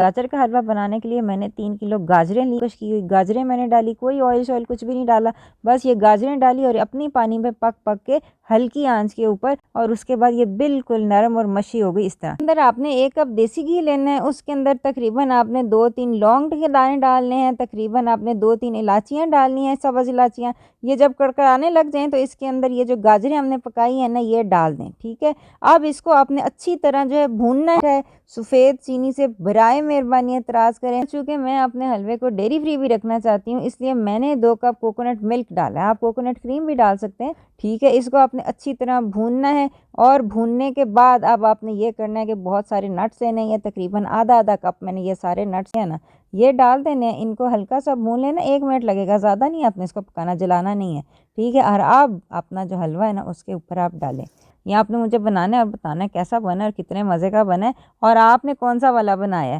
गाजर का हलवा बनाने के लिए मैंने 3 किलो गाजरें ली, कश की हुई गाजरें मैंने डाली, कोई ऑयल कुछ भी नहीं डाला, बस ये गाजरें डाली और अपनी पानी में पक पक के हल्की आंच के ऊपर, और उसके बाद ये बिल्कुल नरम और मशी हो गई इस तरह। अंदर आपने 1 कप देसी घी लेना है, उसके अंदर तकरीबन आपने 2-3 लौंग के दाने डालने हैं, तकरीबन आपने 2-3 इलाचियाँ डालनी है, सब्ज़ इलाचियाँ। ये जब कड़कड़ाने लग जाएं तो इसके अंदर ये जो गाजरें हमने पकाई है ना, ये डाल दें, ठीक है। अब इसको आपने अच्छी तरह जो है भूनना है, सफ़ेद चीनी से, बराए मेहरबानी एतराज़ करें। चूँकि मैं अपने हलवे को डेयरी फ्री भी रखना चाहती हूँ, इसलिए मैंने 2 कप कोकोनट मिल्क डाला है, आप कोकोनट क्रीम भी डाल सकते हैं, ठीक है। इसको आपने अच्छी तरह भूनना है, और भूनने के बाद अब आपने ये करना है कि बहुत सारे नट्स लेने हैं, तकरीबन आधा कप मैंने ये सारे नट्स है ना, ये डाल देने हैं। इनको हल्का सा भून लेना, 1 मिनट लगेगा, ज़्यादा नहीं आपने इसको पकाना, जलाना नहीं है, ठीक है। और अब अपना जो हलवा है ना, उसके ऊपर आप डालें। ये आपने मुझे बनाना है और बताना है कैसा बना है और कितने मज़े का बना है, और आपने कौन सा वाला बनाया है।